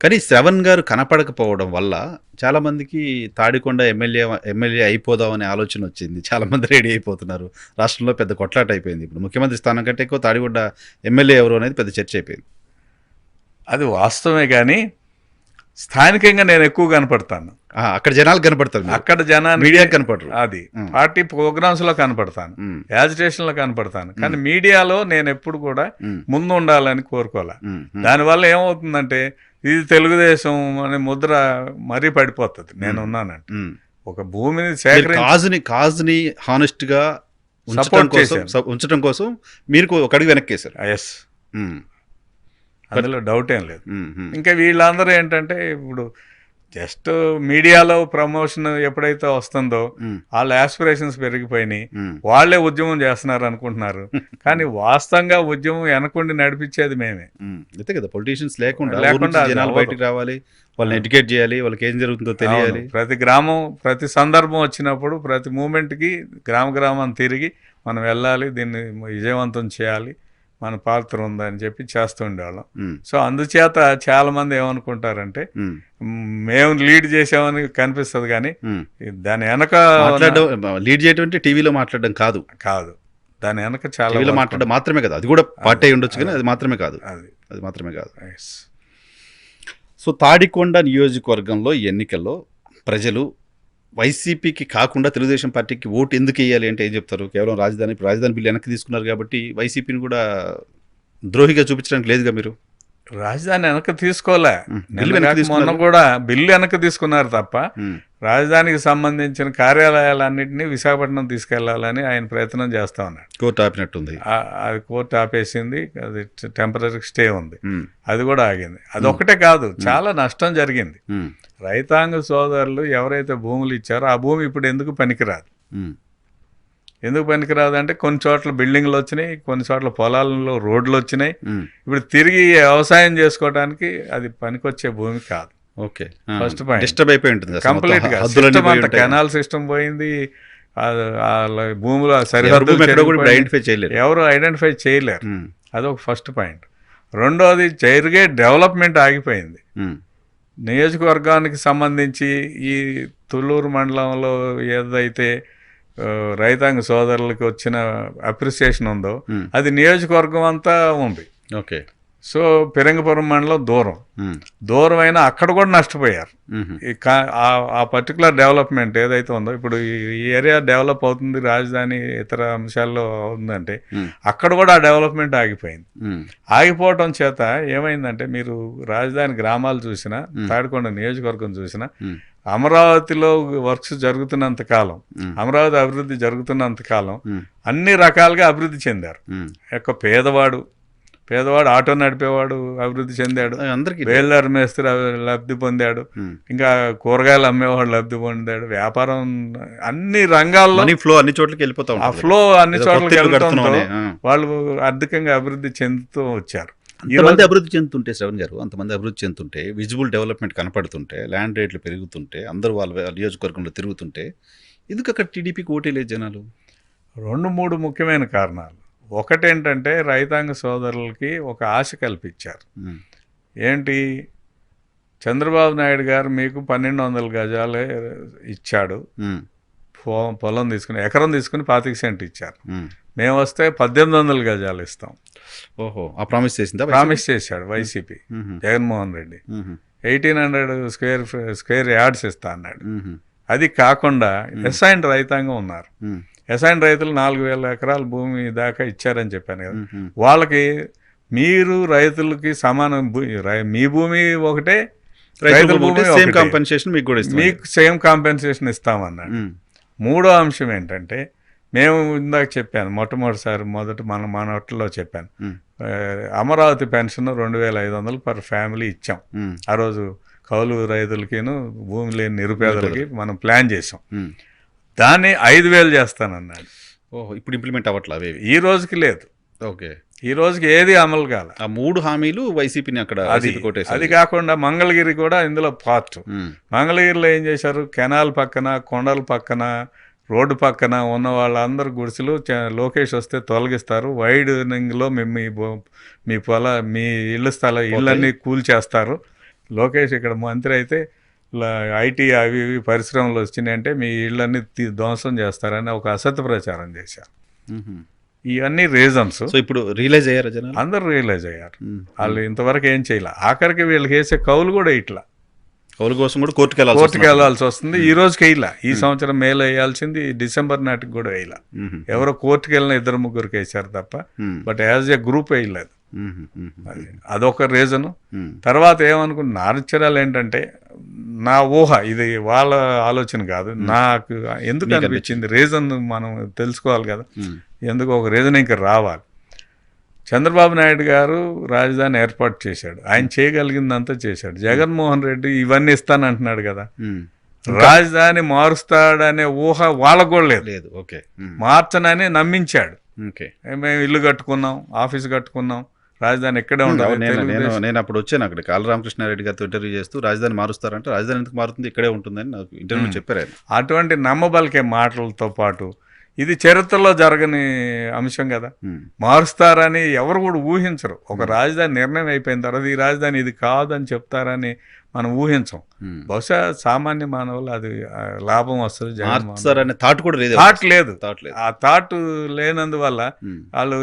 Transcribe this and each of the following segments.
కానీ శ్రవణ్ గారు కనపడకపోవడం వల్ల చాలామందికి తాడికొండ ఎమ్మెల్యే అయిపోదామనే ఆలోచన వచ్చింది. చాలామంది రెడీ అయిపోతున్నారు. రాష్ట్రంలో పెద్ద కొట్లాట అయిపోయింది. ఇప్పుడు ముఖ్యమంత్రి స్థానం కంటే ఎక్కువ తాడికొండ ఎమ్మెల్యే ఎవరు అనేది పెద్ద చర్చ అయిపోయింది. అది వాస్తవమే, కానీ స్థానికంగా నేను ఎక్కువ కనపడతాను. అక్కడ జనాలు కనపడతారు, అక్కడ జనాన్ని మీడియా కనపడరు. అది పార్టీ ప్రోగ్రామ్స్ లో కనపడతాను, యాజిటేషన్ లో కనపడతాను, కానీ మీడియాలో నేను ఎప్పుడు కూడా ముందు ఉండాలని కోరుకోలే. దానివల్ల ఏమవుతుందంటే ఇది తెలుగుదేశం అనే ముద్ర మరీ పడిపోతుంది. నేను ఉన్నానంటే ఒక భూమిని సేకరించి కాజ్ని హానెస్ట్ గా ఉంచడం కోసం మీరు ఒక అడుగు వెనక్కేశారు. ఎస్, అందులో డౌట్ ఏం లేదు. ఇంకా వీళ్ళందరూ ఏంటంటే ఇప్పుడు జస్ట్ మీడియాలో ప్రమోషన్ ఎప్పుడైతే వస్తుందో వాళ్ళ ఆస్పిరేషన్స్ పెరిగిపోయినాయి, వాళ్లే ఉద్యమం చేస్తున్నారు అనుకుంటున్నారు. కానీ వాస్తవంగా ఉద్యమం వెనకుండి నడిపించేది మేమే. అంతే కదా, పొలిటీషియన్స్ లేకుండా జనాలు బయటకు రావాలి, వాళ్ళని ఎడ్యుకేట్ చేయాలి, వాళ్ళకి ఏం జరుగుతుందో తెలియాలి. ప్రతి గ్రామం, ప్రతి సందర్భం వచ్చినప్పుడు ప్రతి మూమెంట్కి గ్రామం తిరిగి మనం వెళ్ళాలి, దీన్ని విజయవంతం చేయాలి, మన పాత్ర ఉందని చెప్పి చేస్తూ ఉండేవాళ్ళం. సో అందుచేత చాలా మంది ఏమనుకుంటారంటే మేము లీడ్ చేసామని కనిపిస్తుంది, కానీ దాని వెనక లీడ్ చేయడం టీవీలో మాట్లాడడం కాదు, దాని వెనక చాలా మాట్లాడడం మాత్రమే కాదు. అది కూడా పార్టీ అయి ఉండొచ్చు, కానీ అది మాత్రమే కాదు. సో తాడికొండ నియోజకవర్గంలో ఎన్నికల్లో ప్రజలు వైసీపీకి కాకుండా తెలుగుదేశం పార్టీకి ఓటు ఎందుకు వేయాలి అంటే ఏం చెప్తారు? కేవలం రాజధాని బిల్లు వెనక్కి తీసుకున్నారు కాబట్టి వైసీపీని కూడా ద్రోహిగా చూపించడానికి లేదుగా. మీరు రాజధాని వెనక్కి తీసుకోలే, మొన్న కూడా బిల్లు వెనక్కి తీసుకున్నారు తప్ప రాజధానికి సంబంధించిన కార్యాలయాలన్నింటినీ విశాఖపట్నం తీసుకెళ్లాలని ఆయన ప్రయత్నం చేస్తా ఉన్నాడు. కోర్టు ఆపినట్టుంది, అది కోర్టు ఆపేసింది, అది టెంపరీ స్టే ఉంది, అది కూడా ఆగింది. అదొక్కటే కాదు, చాలా నష్టం జరిగింది. రైతాంగ సోదరులు ఎవరైతే భూములు ఇచ్చారో ఆ భూమి ఇప్పుడు ఎందుకు పనికిరాదు అంటే కొన్ని చోట్ల బిల్డింగ్లు వచ్చినాయి, కొన్ని చోట్ల పొలాలలో రోడ్లు వచ్చినాయి. ఇప్పుడు తిరిగి వ్యవసాయం చేసుకోవడానికి అది పనికొచ్చే భూమి కాదు. ఓకే, ఫస్ట్ పాయింట్ డిస్టర్బ్ అయిపోయి ఉంటుంది కంప్లీట్ గా. సిస్టమ్ అంతా కెనాల్ సిస్టమ్ పోయింది, భూముల సరిహద్దు ఎవరు ఐడెంటిఫై చేయలేరు. అదొక ఫస్ట్ పాయింట్. రెండోది జరిగే డెవలప్మెంట్ ఆగిపోయింది. నియోజకవర్గానికి సంబంధించి ఈ తుళ్ళూరు మండలంలో ఏదైతే రైతాంగ సోదరులకు వచ్చిన అప్రిసియేషన్ ఉందో అది నియోజకవర్గం అంతా ఉంది. ఓకే, సో పిరంగపురం మండలం దూరం అయినా అక్కడ కూడా నష్టపోయారు. ఆ పర్టికులర్ డెవలప్మెంట్ ఏదైతే ఉందో, ఇప్పుడు ఈ ఏరియా డెవలప్ అవుతుంది, రాజధాని ఇతర అంశాల్లో ఉందంటే అక్కడ కూడా ఆ డెవలప్మెంట్ ఆగిపోయింది. ఆగిపోవటం చేత ఏమైందంటే మీరు రాజధాని గ్రామాలు చూసినా, తాడికొండ నియోజకవర్గం చూసినా, అమరావతిలో వర్క్స్ జరుగుతున్నంత కాలం, అమరావతి అభివృద్ధి జరుగుతున్నంత కాలం అన్ని రకాలుగా అభివృద్ధి చెందారు. పేదవాడు ఆటో నడిపేవాడు అభివృద్ధి చెందాడు, బేల్దారు మేస్త్రి లబ్ధి పొందాడు, ఇంకా కూరగాయలు అమ్మేవాడు లబ్ధి పొందాడు, వ్యాపారం అన్ని రంగాల్లో అన్ని చోట్లకి వెళ్ళిపోతాం. ఆ ఫ్లో అన్ని చోట్లకి వెళ్తుందో వాళ్ళు ఆర్థికంగా అభివృద్ధి చెందుతూ వచ్చారు. అంతమంది అభివృద్ధి చెందుతుంటే, శ్రవణ్ గారు, అంతమంది అభివృద్ధి చెందుతుంటే, విజిబుల్ డెవలప్మెంట్ కనపడుతుంటే, ల్యాండ్ రేట్లు పెరుగుతుంటే, అందరూ వాళ్ళ నియోజకవర్గంలో తిరుగుతుంటే ఎందుకు అక్కడ టీడీపీకి ఓటే లేదు జనాలు? 2-3 ముఖ్యమైన కారణాలు. ఒకటేంటంటే రైతాంగ సోదరులకి ఒక ఆశ కల్పించారు. ఏంటి, చంద్రబాబు నాయుడు గారు మీకు 1200 గజాలే ఇచ్చాడు, పొలం తీసుకుని ఎకరం తీసుకుని 25 సెంట్ ఇచ్చారు. మేము వస్తే 1800 గజాలు ఇస్తాం. ఓహో, ఆ ప్రామిస్ చేశాడు YCP Jaganmohan Reddy. 1800 square yards ఇస్తా అన్నాడు. అది కాకుండా అసైన్డ్ రైతాంగం ఉన్నారు. అసైన్డ్ రైతులు 4000 ఎకరాల భూమి దాకా ఇచ్చారని చెప్పాను కదా. వాళ్ళకి మీరు రైతులకి సమానం, మీ భూమి ఒకటే, రైతుల భూమి సేమ్ కాంపెన్సేషన్ మీకు సేమ్ కాంపెన్సేషన్ ఇస్తామన్నాడు. మూడో అంశం ఏంటంటే, మేము ఇందాక చెప్పాను, మొదట మన నోట్లో చెప్పాను, అమరావతి పెన్షన్ 2500 పర్ ఫ్యామిలీ ఇచ్చాం. ఆ రోజు కౌలు రైతులకిను భూమి లేని నిరుపేదలకి మనం ప్లాన్ చేసాం. దాన్ని 5000 చేస్తానన్నాడు. ఓహో, ఇప్పుడు ఇంప్లిమెంట్ అవ్వట్లేదు, ఈ రోజుకి లేదు. ఓకే, ఈ రోజుకి ఏది అమలు కాల. ఆ 3 హామీలు వైసీపీని అక్కడ అది కాకుండా మంగళగిరి కూడా ఇందులో పార్ట్. మంగళగిరిలో ఏం చేశారు, కెనాల్ పక్కన, కొండల పక్కన, రోడ్డు పక్కన ఉన్న వాళ్ళందరూ గుడిసెలు లోకేష్ వస్తే తొలగిస్తారు, వైడనింగ్లో మీ ఇళ్ళన్నీ కూల్చేస్తారు, లోకేష్ ఇక్కడ మంత్రి అయితే ఐటీ అవి ఇవి పరిశ్రమలు వచ్చినాయంటే మీ ఇళ్ళన్నీ ధ్వంసం చేస్తారని ఒక అసత్య ప్రచారం చేశారు. ఇవన్నీ రీజన్స్. సో ఇప్పుడు రియలైజ్ అయ్యారా జనాలు? అందరూ రియలైజ్ అయ్యారు. వాళ్ళు ఇంతవరకు ఏం చేయాలి. ఆఖరికి వీళ్ళకి వేసే కౌలు కూడా ఇట్లా కౌలు కోసం కూడా కోర్టుకు వెళ్ళాల్సి వస్తుంది. ఈ రోజుకి వేయాల. ఈ సంవత్సరం మేలో వేయాల్సింది డిసెంబర్ నాటికి కూడా వేయాల. ఎవరో కోర్టుకు వెళ్ళిన 2-3 వేశారు తప్ప, బట్ యాజ్ ఏ గ్రూప్ వేయలేదు. అదొక రీజను. తర్వాత ఏమనుకున్న నారచరాలు ఏంటంటే, నా ఊహ, ఇది వాళ్ళ ఆలోచన కాదు, నాకు ఎందుకు అనిపించింది రీజన్ మనం తెలుసుకోవాలి కదా, ఎందుకు ఒక రీజన్ ఇంకా రావాలి. చంద్రబాబు నాయుడు గారు రాజధాని ఏర్పాటు చేశాడు, ఆయన చేయగలిగిందంతా చేశాడు. జగన్మోహన్ రెడ్డి ఇవన్నీ ఇస్తానంటున్నాడు కదా, రాజధాని మారుస్తాడనే ఊహ వాళ్ళకు కూడా లేదు. మార్చనని నమ్మించాడు. మేము ఇల్లు కట్టుకున్నాం, ఆఫీస్ కట్టుకున్నాం, రాజధాని ఎక్కడే ఉండాలి. నేను అప్పుడు వచ్చాను అక్కడ కాళ్ళ రామకృష్ణారెడ్డి గారితో ఇంటర్వ్యూ చేస్తూ రాజధాని మారుస్తారంటే రాజధాని ఎందుకు మారుతుంది, ఇక్కడే ఉంటుందని నాకు ఇంటర్వ్యూ చెప్పారు. అటువంటి నమ్మబలికే మాటలతో పాటు ఇది చరిత్రలో జరగని అంశం కదా, మారుస్తారని ఎవరు కూడా ఊహించరు. ఒక రాజధాని నిర్ణయం అయిపోయిన తర్వాత ఈ రాజధాని ఇది కాదని చెప్తారని మనం ఊహించం. బహుశా సామాన్య మానవులు అది లాభం వస్తుంది. థాట్ కూడా లేదు. ఆ థాట్ లేనందువల్ల వాళ్ళు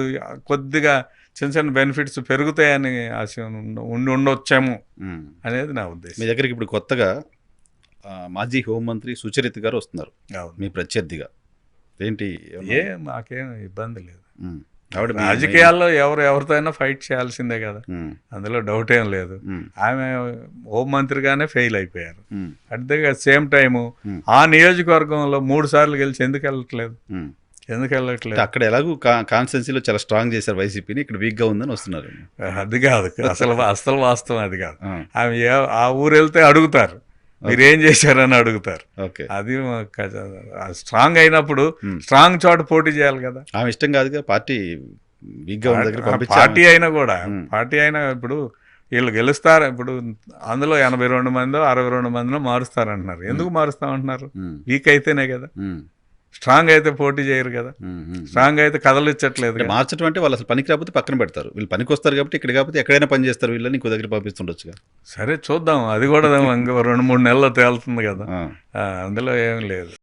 కొద్దిగా చిన్న చిన్న బెనిఫిట్స్ పెరుగుతాయని ఆశ ఉండొచ్చేమో అనేది నా ఉద్దేశం. మీ దగ్గరికి ఇప్పుడు కొత్తగా మాజీ హోంమంత్రి సుచరిత గారు వస్తున్నారు మీ ప్రత్యర్థిగా. ఏంటి? మాకేం ఇబ్బంది లేదు. రాజకీయాల్లో ఎవరితో అయినా ఫైట్ చేయాల్సిందే కదా, అందులో డౌట్ ఏం లేదు. ఆమె హోంమంత్రిగానే ఫెయిల్ అయిపోయారు. అట్ ద సేమ్ టైము ఆ నియోజకవర్గంలో 3 సార్లు గెలిచి ఎందుకు వెళ్ళట్లేదు? అక్కడ ఎలాగూ కాన్స్టిట్యున్సీలో చాలా స్ట్రాంగ్ చేశారు వైసీపీని, ఇక్కడ వీక్ గా ఉందని వస్తున్నారు. అది కాదు, అసలు వాస్తవం అది కాదు. ఆమె ఆ ఊరు వెళ్తే అడుగుతారు మీరేం చేశారని అడుగుతారు. అది స్ట్రాంగ్ అయినప్పుడు స్ట్రాంగ్ చోట పోటీ చేయాలి కదా. ఆమె ఇష్టం కాదుగా పార్టీ వీక్ గా ఉన్న పార్టీ అయినా కూడా, పార్టీ అయినా ఇప్పుడు వీళ్ళు గెలుస్తారు. ఇప్పుడు అందులో 82 మందో 62 మందిలో మారుస్తారంటున్నారు. ఎందుకు మారుస్తామంటున్నారు? వీక్ అయితేనే కదా. స్ట్రాంగ్ అయితే పోటీ చేయరు కదా. స్ట్రాంగ్ అయితే కదలిచ్చట్లేదు. మార్చడం అంటే వాళ్ళు అసలు పనికి రాకపోతే పక్కన పెడతారు. వీళ్ళు పనికి వస్తారు కాబట్టి ఇక్కడ కాకపోతే ఎక్కడైనా పని చేస్తారు. వీళ్ళని ఇంకో దగ్గర పంపిస్తుండొచ్చు. సరే చూద్దాం, అది కూడా ఇంకో 2-3 నెలల్లో తేలుతుంది కదా, అందులో ఏం లేదు.